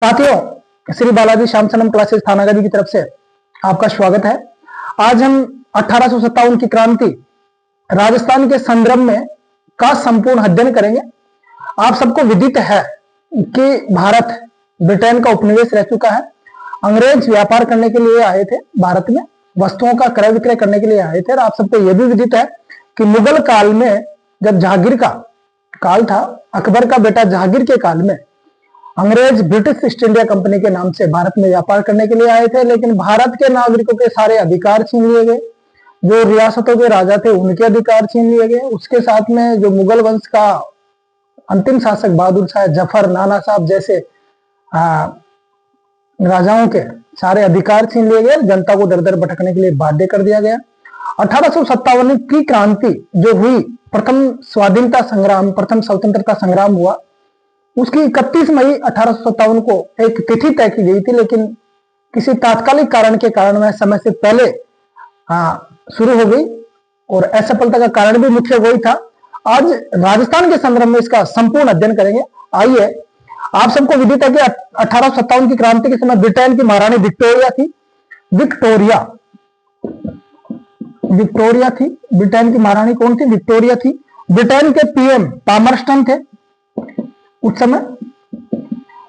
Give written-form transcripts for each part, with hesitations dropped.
साथियों, श्री बालाजी श्याम सनम क्लासेस थानागढ़ की तरफ से आपका स्वागत है। आज हम 1857 की क्रांति राजस्थान के संदर्भ में का संपूर्ण अध्ययन करेंगे। आप सबको विदित है कि भारत ब्रिटेन का उपनिवेश रह चुका है। अंग्रेज व्यापार करने के लिए आए थे, भारत में वस्तुओं का क्रय विक्रय करने के लिए आए थे। और आप सबको यह भी विदित है कि मुगल काल में जब जहांगीर का काल था, अकबर का बेटा जहांगीर के काल में अंग्रेज ब्रिटिश ईस्ट इंडिया कंपनी के नाम से भारत में व्यापार करने के लिए आए थे, लेकिन भारत के नागरिकों के सारे अधिकार छीन लिए गए। जो रियासतों के राजा थे उनके अधिकार छीन लिए गए। उसके साथ में जो मुगल वंश का अंतिम शासक बहादुर शाह जफर, नाना साहब जैसे राजाओं के सारे अधिकार छीन लिए गए। जनता को दर दर भटकने के लिए बाध्य कर दिया गया। 1857 की क्रांति जो हुई, प्रथम स्वाधीनता संग्राम, प्रथम स्वतंत्रता संग्राम हुआ, उसकी 31 मई 1857 को एक तिथि तय की गई थी, लेकिन किसी तात्कालिक कारण के कारण वह समय से पहले शुरू हो गई और असफलता का कारण भी मुख्य वही था। आज राजस्थान के संदर्भ में इसका संपूर्ण अध्ययन करेंगे। आइए, आप सबको विदित है कि 1857 की क्रांति के समय ब्रिटेन की महारानी विक्टोरिया थी। विक्टोरिया थी ब्रिटेन की महारानी। कौन थी? विक्टोरिया थी। ब्रिटेन के पीएम पामरस्टन थे। उस समय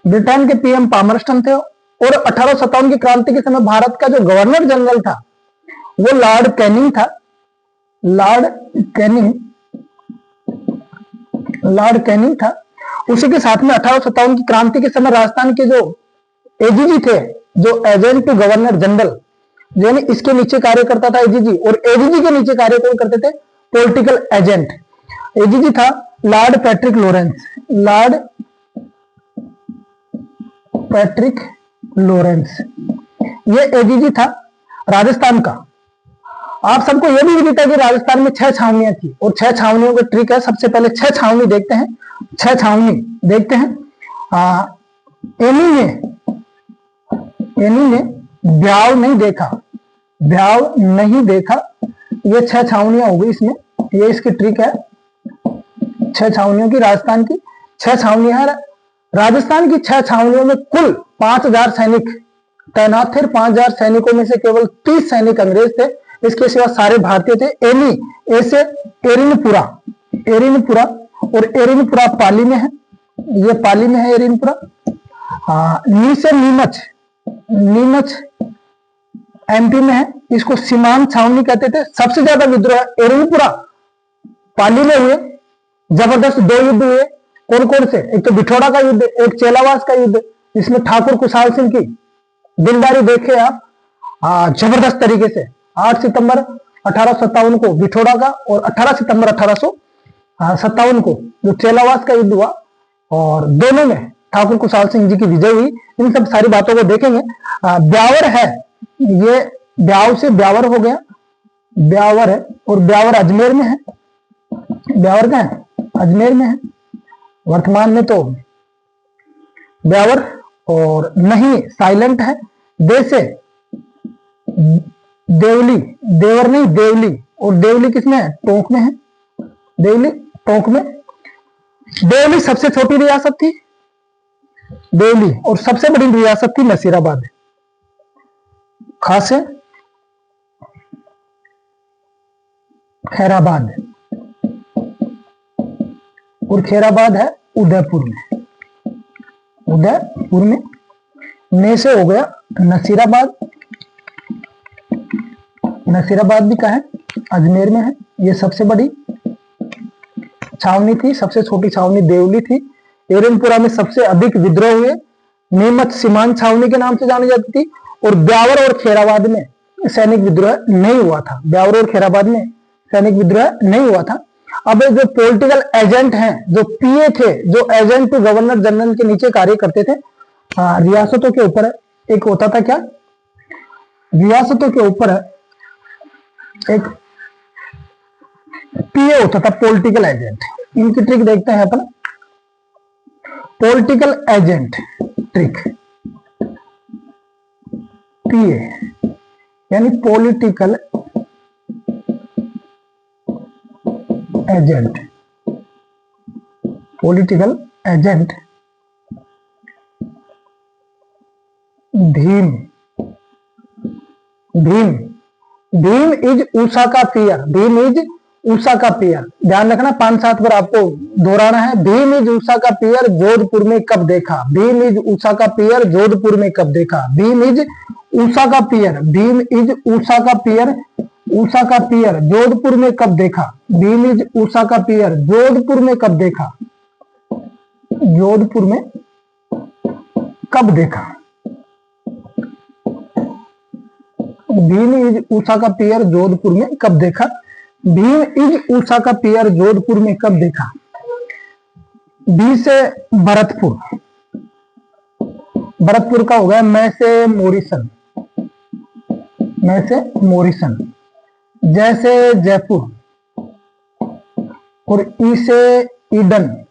ब्रिटेन के पीएम पामरस्टन थे। और 1857 की क्रांति के समय भारत का जो गवर्नर जनरल था वो लॉर्ड कैनिंग था। लॉर्ड कैनिंग था। उसी के साथ में 1857 की क्रांति के समय राजस्थान के जो एजीजी थे, जो एजेंट टू गवर्नर जनरल, यानी इसके नीचे कार्य करता था एजीजी, और एजीजी के नीचे कार्य कौन करते थे? Political agent. एजीजी था Lord Patrick Lawrence. Lord Patrick Lawrence ये एजीजी था राजस्थान का। आप सबको यह भी विदित है कि राजस्थान में 6 छावनियां थी, और 6 छावनियों का ट्रिक है। सबसे पहले 6 छावनी देखते हैं। 6 छावनी देखते हैं। एनी ने ब्याव नहीं देखा। ये 6 छावनियां हो गई इसमें। ये इसकी ट्रिक है 6 छावनियों की। राजस्थान की 6 छावनियां हैं। राजस्थान की 6 छावनियों में कुल 5000 सैनिक तैनात थे। 5000 सैनिकों में से केवल 30 सैनिक अंग्रेज थे। इसके सिवा सारे भारतीय थे। एरिनपुरा और एरिनपुरा पाली में है। ये पाली में है एरिनपुरा। नीमच एमपी में है। इसको सीमांत छावनी कहते थे। सबसे ज्यादा विद्रोह एरिनपुरा पाली में हुए। जबरदस्त 2 युद्ध हुए। कौन कौन से? एक तो बिठोड़ा का युद्ध, एक चेलावास का युद्ध, जिसमें ठाकुर कुशाल सिंह की दिलदारी देखे आप जबरदस्त तरीके से। 8 सितंबर 1857 को बिठोड़ा का और 18 सितंबर 1857 को जो चेलावास का युद्ध हुआ, और दोनों में ठाकुर कुशाल सिंह जी की विजय हुई। इन सब सारी बातों को देखेंगे। ब्यावर है, ये ब्याव से ब्यावर हो गया। ब्यावर है, और ब्यावर अजमेर में है। ब्यावर का है अजमेर में है। वर्तमान में तो ब्यावर और नहीं साइलेंट है। देसे देवर नहीं देवली, और देवली किसमें है? टोंक में है। देवली टोंक में। देवली सबसे छोटी रियासत थी देवली, और सबसे बड़ी रियासत थी नसीराबाद। खास है खैराबाद, और खैराबाद है उदयपुर में। ने से हो गया नसीराबाद भी कहा है अजमेर में है। ये सबसे बड़ी छावनी थी। सबसे छोटी छावनी देवली थी। एरिनपुरा में सबसे अधिक विद्रोह हुए। नीमच सीमांत छावनी के नाम से जानी जाती थी। और ब्यावर और खेराबाद में सैनिक विद्रोह नहीं हुआ था। अब जो पॉलिटिकल एजेंट हैं, जो पीए थे, जो एजेंट टू गवर्नर जनरल के नीचे कार्य करते थे, रियासतों के ऊपर एक होता था क्या? रियासतों के ऊपर एक पीए होता था, पॉलिटिकल एजेंट। इनकी ट्रिक देखते हैं अपन। पॉलिटिकल एजेंट ट्रिक, पीए यानी political agent. Bheem. Bheem Bheem is Usha का पियर। भीम इज उषा का पियर। ध्यान रखना 5-7 बार आपको दोहराना है। भीम इज उषा का पियर जोधपुर में कब देखा। भीम इज उषा का पियर जोधपुर में कब देखा। भीम इज उषा का पियर। भीम इज उषा का पियर। उषा का पियर जोधपुर में कब देखा। भीम इज उषा का पियर जोधपुर में कब देखा। जोधपुर में कब देखा। भीम इज उषा का पियर जोधपुर में कब देखा। भीम इज उषा का पियर जोधपुर में कब देखा। बी से भरतपुर। भरतपुर का हो गया मैं से मोरिसन। मैं से मोरिसन। जैसे जयपुर और ई से ईडन।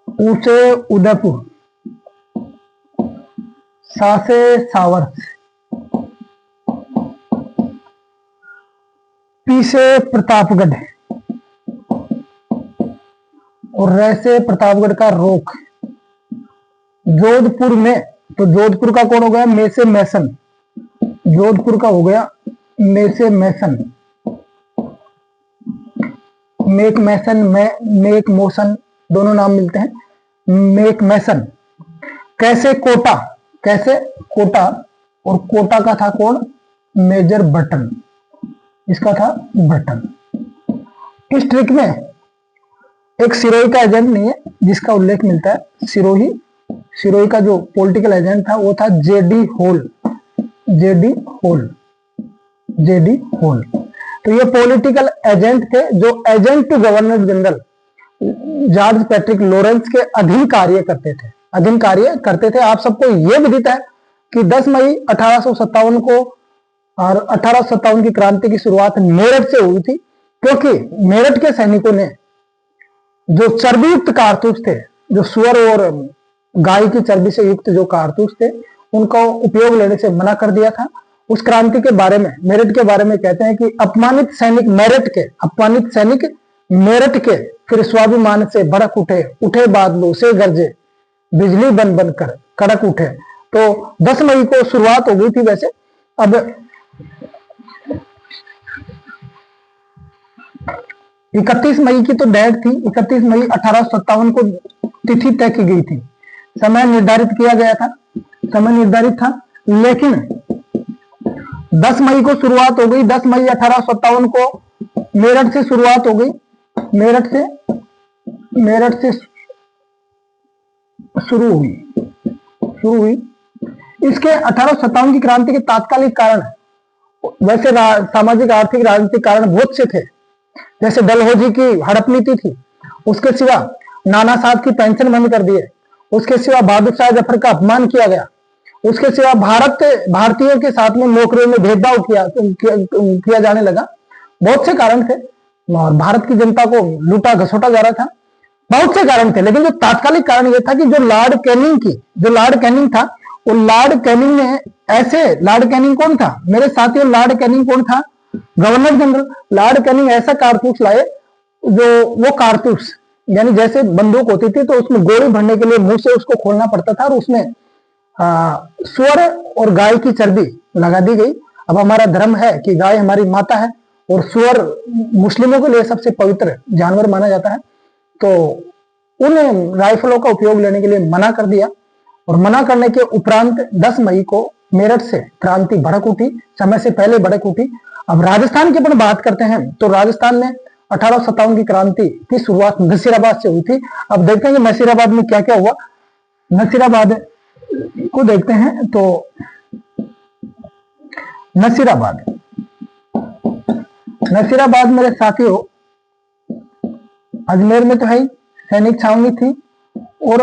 उ से उदयपुर। सा से सावर्स। पी से प्रतापगढ़ और रे से प्रतापगढ़ का रोक। जोधपुर में तो जोधपुर का कौन हो गया मे से मैसन। जोधपुर का हो गया मे से मैसन। मेक मैसन मेक मोशन दोनों नाम मिलते हैं। मेक मैसन। कैसे कोटा। कैसे कोटा और कोटा का था कौन मेजर बटन। इसका था बटन। इस ट्रिक में एक सिरोही का एजेंट नहीं है जिसका उल्लेख मिलता है। सिरोही सिरोही का जो पॉलिटिकल एजेंट था वो था जेडी होल। जेडी होल। जेडी होल। तो ये पॉलिटिकल एजेंट थे जो agent to governor general George Patrick Lawrence के अधीन कार्य करते थे। अधीन कार्य करते थे। आप सबको यह विदित है कि 10 मई 1857 को और 1857 की क्रांति की शुरुआत मेरठ से हुई थी, क्योंकि मेरठ के सैनिकों ने जो चर्बी युक्त कारतूस थे, जो सुअर और गाय की चर्बी से युक्त जो कारतूस थे, उनका उपयोग लेने से मना कर दिया था। उस क्रांति के बारे में मेरठ के बारे में कहते हैं कि अपमानित सैनिक मेरठ के फिर स्वाभिमान से भड़क उठे। उठे बादलों से गरजे बिजली बन बन कर कड़क उठे। तो 10 मई को शुरुआत हो गई थी। वैसे अब 31 मई की तो डेट थी। 31 मई 1857 को तिथि तय की गई थी। समय निर्धारित किया गया था। समय निर्धारित था, लेकिन 10 मई को शुरुआत हो गई। 10 मई 1857 को मेरठ से शुरुआत हो गई। मेरठ से शुरू हुई। इसके 1857 की क्रांति के तात्कालिक कारण, वैसे सामाजिक आर्थिक राजनीतिक कारण बहुत से थे। जैसे डलहौजी की हड़प नीति थी। उसके सिवा नाना साहब की पेंशन बंद कर दिए। उसके सिवा बहादुर शाह जफर का अपमान किया गया। उसके सिवा भारतीयों के साथ में नौकरियों में भेदभाव किया जाने लगा। बहुत से कारण थे और भारत की जनता को लूटा घसोटा जा रहा था। बहुत से कारण थे, लेकिन जो तात्कालिक कारण यह था कि जो लॉर्ड कैनिंग था, वो लॉर्ड कैनिंग ने लॉर्ड कैनिंग कौन था मेरे साथियों। लॉर्ड कैनिंग कौन था गवर्नर जनरल। लॉर्ड कैनिंग ऐसा कारतूस लाए जो वो कारतूस यानी जैसे बंदूक होती थी तो उसमें गोली भरने के लिए मुंह से उसको खोलना पड़ता था और उसमें सुअर और गाय की चर्बी लगा दी गई। अब हमारा धर्म है कि गाय हमारी माता है और सुअर मुस्लिमों के लिए सबसे पवित्र जानवर माना जाता है। तो उन राइफलों का उपयोग लेने के लिए मना कर दिया और मना करने के उपरांत 10 मई को मेरठ से क्रांति भड़क उठी। समय से पहले भड़क उठी। अब राजस्थान की अपन बात करते हैं तो राजस्थान में 1857 की क्रांति की शुरुआत नसीराबाद से हुई थी। अब देखते हैं कि नसीराबाद में क्या क्या हुआ। नसीराबाद को देखते हैं तो नसीराबाद मेरे साथियों अजमेर में तो है ही सैनिक छावनी थी। और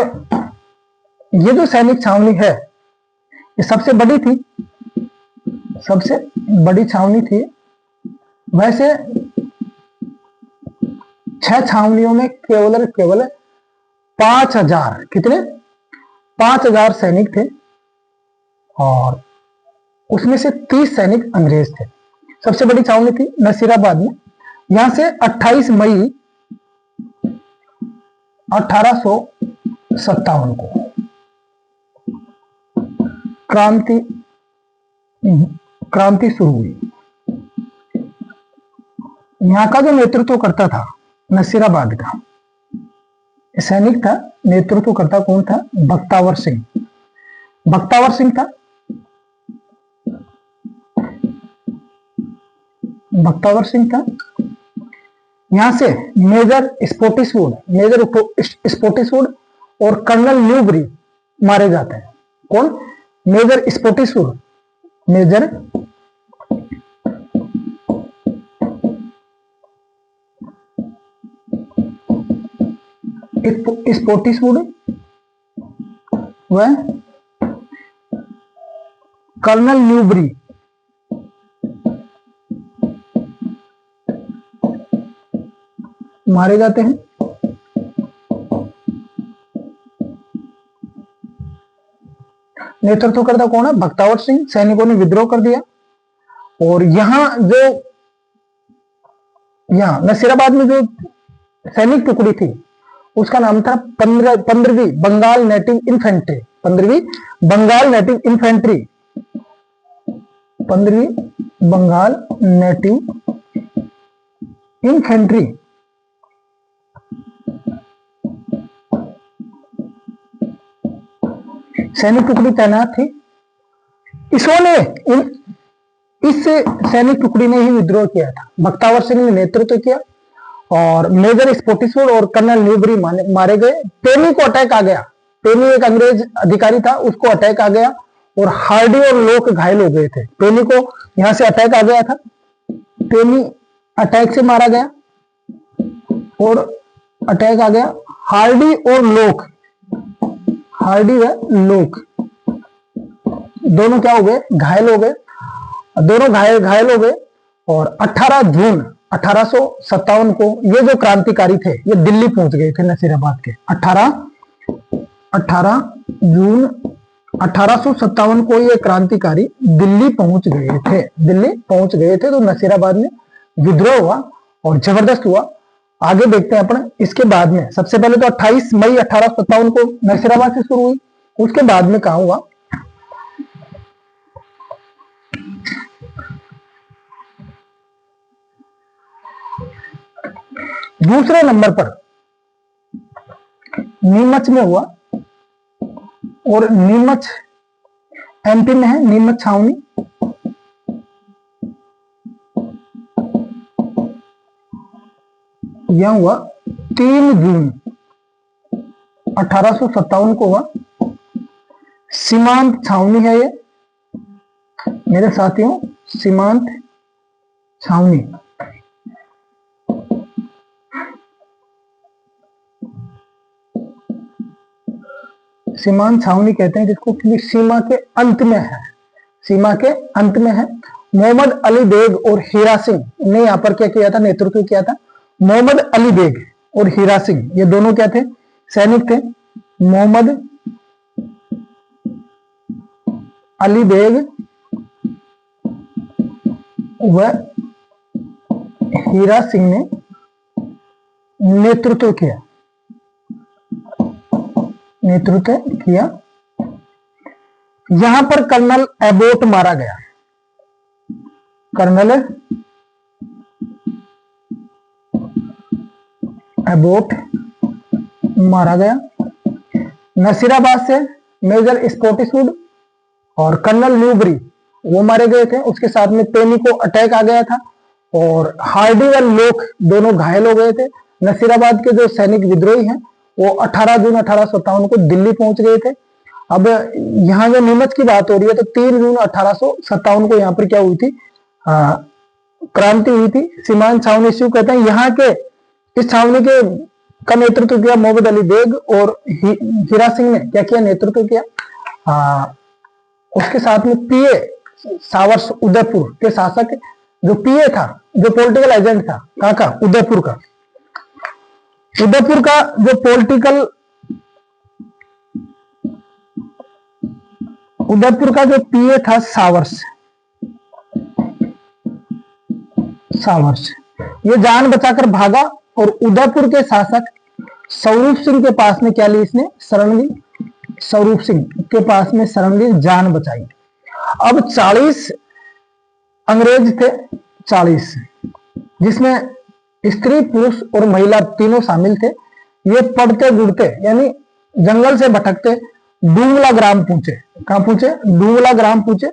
ये जो सैनिक छावनी है ये सबसे बड़ी छावनी थी। वैसे 6 छावनियों में केवल 5000 कितने 5000 सैनिक थे और उसमें से 30 सैनिक अंग्रेज थे। सबसे बड़ी छावनी थी नसीराबाद में। यहां से 28 मई 1857 को क्रांति क्रांति शुरू हुई। यहां का जो नेतृत्व करता था नसीराबाद का सैनिक था, नेतृत्व करता कौन था? बख्तावर सिंह। बख्तावर सिंह था। बख्तावर सिंह था। यहां से मेजर स्पोर्टिसवुड और कर्नल न्यूबरी मारे जाते हैं। कौन? मेजर स्पोर्टिसवुड, मेजर स्पोर्टिसवुड व कर्नल न्यूबरी मारे जाते हैं। नेतृत्व करता कौन है? बख्तावर सिंह। सैनिकों ने विद्रोह कर दिया और यहां नसीराबाद में जो सैनिक टुकड़ी थी उसका नाम था 15वीं बंगाल नेटिव इन्फेंट्री। 15वीं बंगाल नेटिव इन्फेंट्री। 15वीं बंगाल नेटिव इन्फेंट्री। सैनिक टुकड़ी तैनात थी। इस सैनिक टुकड़ी ने ही विद्रोह किया था। बख्तावर सिंह ने नेतृत्व किया और मेजर स्पोर्टिसवुड और कर्नल न्यूबरी मारे गए। पेनी को अटैक आ गया। पेनी एक अंग्रेज अधिकारी था, उसको अटैक आ गया और हार्डी और लोक घायल हो गए थे। पेनी को यहां से अटैक आ गया था। पेनी अटैक से मारा गया और अटैक आ गया। हार्डी और लोक, हार्डी व लोक दोनों क्या हो गए? घायल हो गए। दोनों घायल हो गए और 18 जून 1857 को ये जो क्रांतिकारी थे ये दिल्ली पहुंच गए थे नसीराबाद के। 18 जून 1857 को ये क्रांतिकारी दिल्ली पहुंच गए थे। दिल्ली पहुंच गए थे तो नसीराबाद में विद्रोह हुआ और जबरदस्त हुआ। आगे देखते हैं अपन इसके बाद में। सबसे पहले तो 28 मई 1857 को नसीराबाद से शुरू हुई। उसके बाद में कहां हुआ? दूसरे नंबर पर नीमच में हुआ और नीमच एमपी में है। नीमच छावनी। यह हुआ 3 जून 1857 को हुआ। सीमांत छावनी है ये मेरे साथियों, सीमांत छावनी। सीमांत छावनी कहते हैं जिसको, क्योंकि सीमा के अंत में है। सीमा के अंत में है। मोहम्मद अली बेग और हीरा सिंह ने यहां पर क्या किया था? नेतृत्व किया था। मोहम्मद अली बेग और हीरा सिंह ये दोनों क्या थे? सैनिक थे। मोहम्मद अली बेग व हीरा सिंह ने नेतृत्व किया। यहां पर कर्नल एबोट मारा गया। कर्नल एबोट मारा गया। नसीराबाद से मेजर स्पोर्टिसवुड और कर्नल न्यूबरी वो मारे गए थे। उसके साथ में पेनी को अटैक आ गया था और हार्डी व लोक दोनों घायल हो गए थे। नसीराबाद के जो सैनिक विद्रोही हैं वो 18 जून 1857 को दिल्ली पहुंच गए थे। अब यहां जो नीमच की बात हो रही है तो 3 जून 1857 को यहां पर क्या हुई थी? क्रांति हुई थी। सीमांत छावनी इस्यू कहते हैं। यहाँ के इस छावनी के का नेतृत्व किया मोहम्मद अली बेग और हीरा सिंह ने क्या किया? नेतृत्व किया। उसके साथ में पीए सावर्स उदयपुर के शासक, जो पीए था, जो पॉलिटिकल एजेंट था, कहां का? उदयपुर का। उदयपुर का जो उदयपुर का जो पीए था सावर्स ये जान बचाकर भागा और उदयपुर के शासक स्वरूप सिंह के पास में क्या ली? इसने शरण ली। स्वरूप सिंह के पास में शरण ली, जान बचाई। अब 40 अंग्रेज थे, 40, जिसमें स्त्री पुरुष और महिला तीनों शामिल थे। ये पढ़ते गुड़ते यानी जंगल से भटकते डूंगला ग्राम पहुंचे। कहां पहुंचे? डूंगला ग्राम पहुंचे।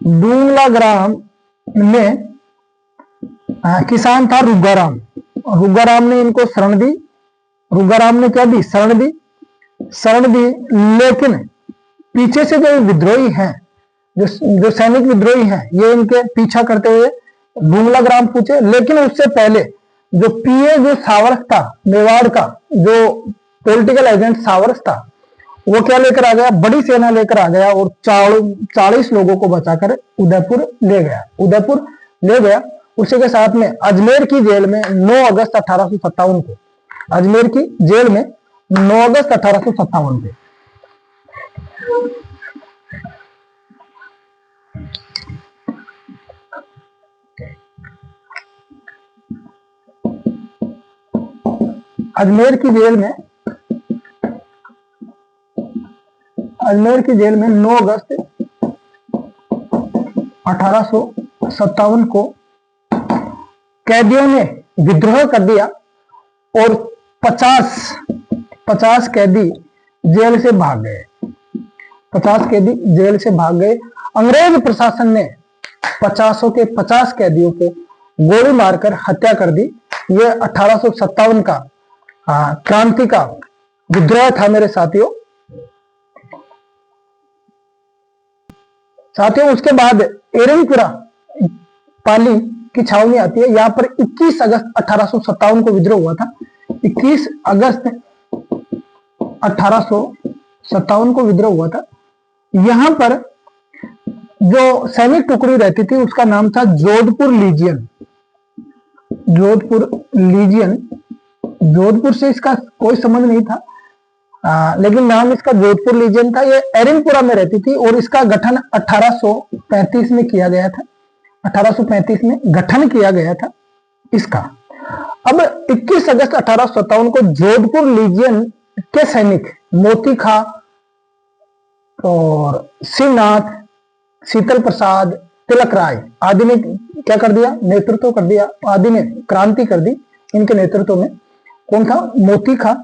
डूंगला ग्राम में किसान था रुगाराम। रुगाराम ने इनको शरण दी। रुगाराम ने क्या दी? शरण दी। शरण दी, लेकिन पीछे से जो विद्रोही हैं, जो सैनिक विद्रोही हैं, ये इनके पीछा करते हुए डूंगला ग्राम पहुंचे। लेकिन उससे पहले जो पीए जो सावरस था, मेवाड़ का जो पॉलिटिकल एजेंट सावरस था, वो क्या लेकर आ गया? बड़ी सेना लेकर आ गया और 40 लोगों को बचाकर उदयपुर ले गया। उदयपुर ले गया। उसी के साथ में अजमेर की जेल में 9 अगस्त 1857 को, अजमेर की जेल में 9 अगस्त 1857 को अजमेर की जेल में 9 अगस्त 1857 को कैदियों ने विद्रोह कर दिया और 50 कैदी जेल से भाग गए। 50 कैदी जेल से भाग गए। अंग्रेज प्रशासन ने 50 के 50 कैदियों को गोली मारकर हत्या कर दी। यह 1857 का क्रांति का विद्रोह था मेरे साथियों। उसके बाद एरनपुरा पाली की छावनी आती है। यहां पर 21 अगस्त 1857 को विद्रोह हुआ था। 21 अगस्त 1857 को विद्रोह हुआ था। यहां पर जो सैनिक टुकड़ी रहती थी उसका नाम था जोधपुर लीजियन। जोधपुर लीजियन, जोधपुर से इसका कोई संबंध नहीं था, लेकिन नाम इसका जोधपुर लीजियन था। ये एरनपुरा में रहती थी और इसका गठन 1835 में किया गया था। 1835 में गठन किया गया था इसका। अब 21 अगस्त 1857 को जोधपुर लीजियन के सैनिक मोती खां और शिवनाथ, शीतल प्रसाद, तिलक राय आदि ने क्या कर दिया? नेतृत्व कर दिया। आदि ने क्रांति कर दी इनके नेतृत्व में। कौन था? मोती खां,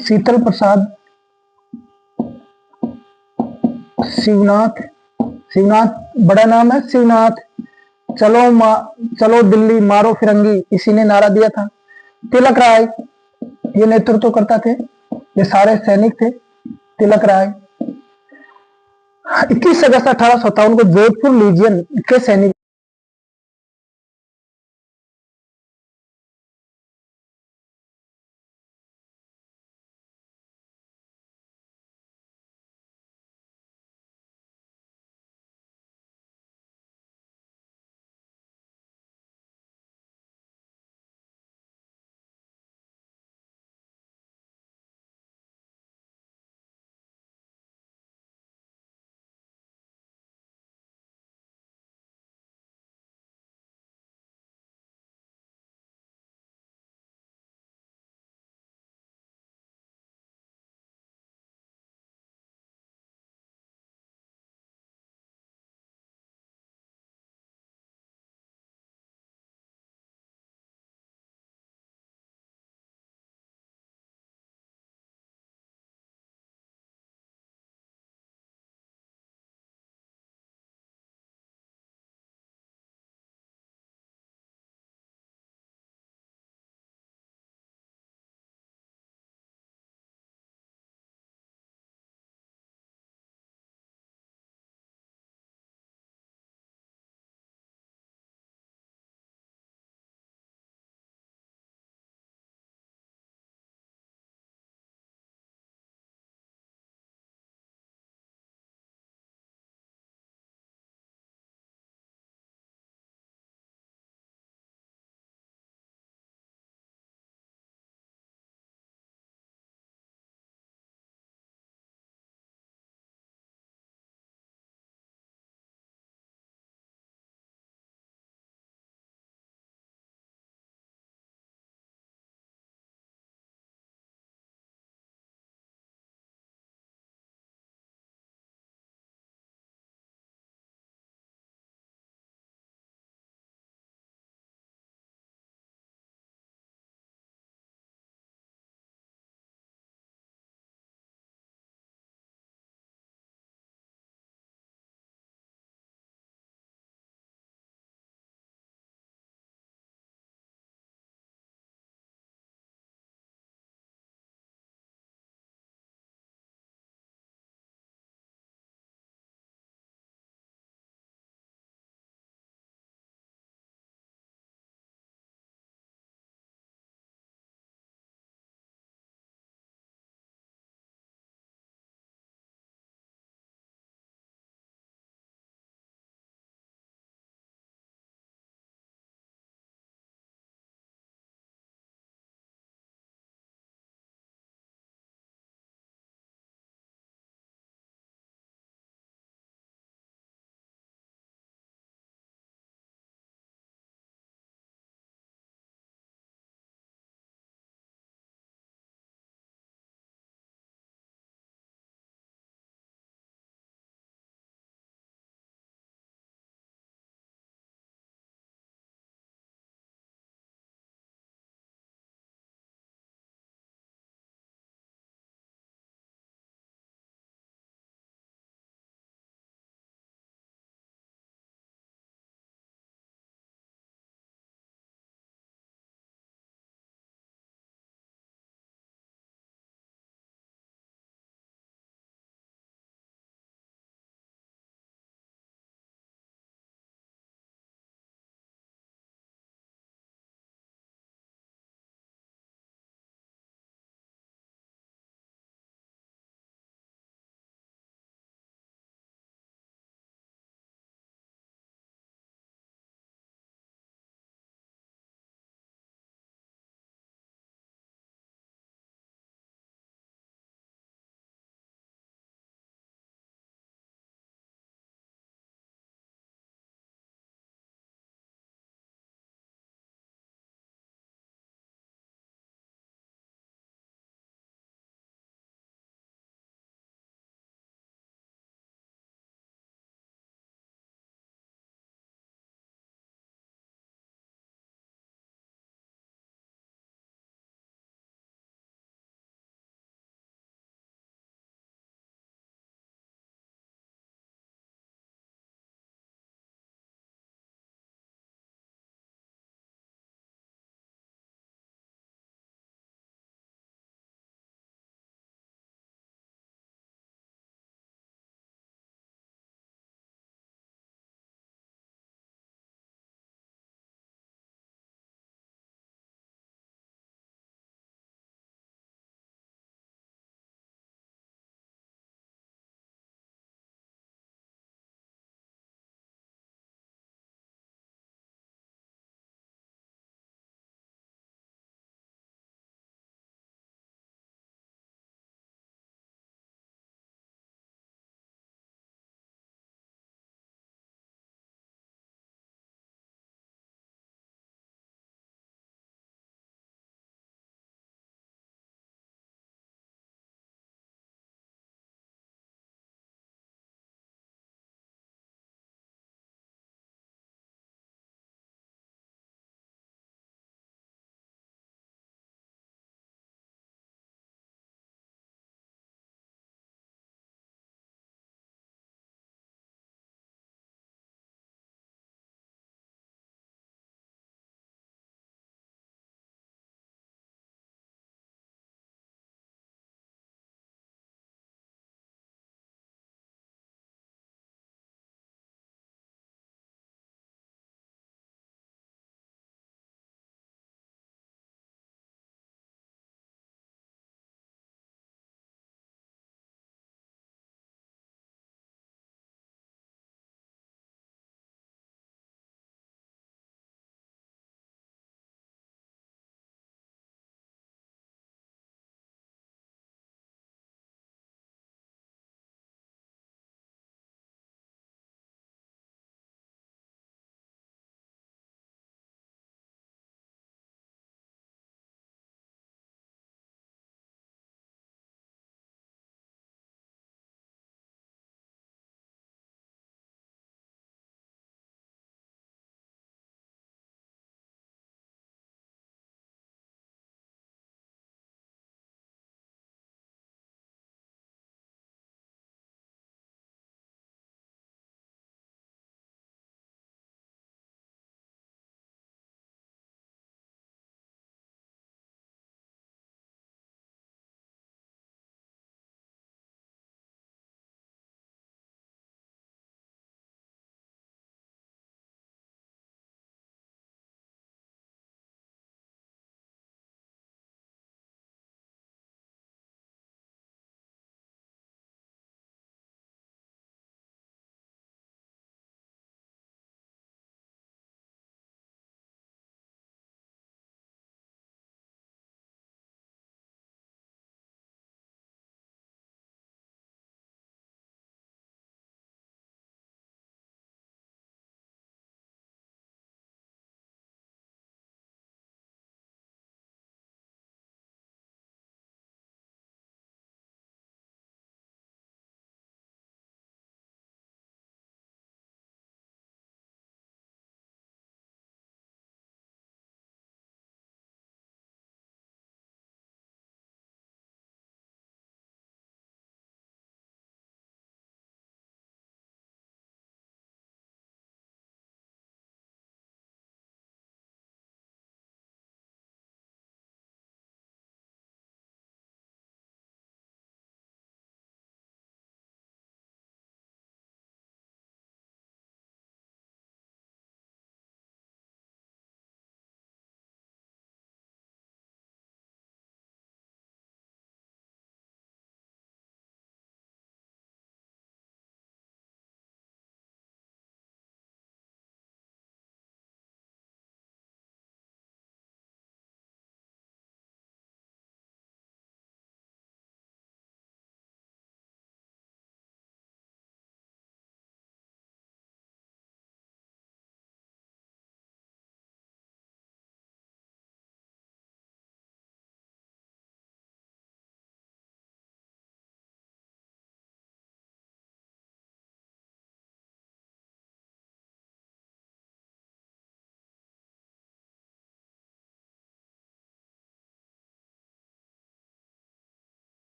शीतल प्रसाद, शिवनाथ। शिवनाथ बड़ा नाम है, शिवनाथ। चलो दिल्ली मारो फिरंगी, इसी ने नारा दिया था। तिलक राय ये नेतृत्व करता थे। ये सारे सैनिक थे तिलक राय। 21 अगस्त 1857 को जोधपुर लीजियन के सैनिक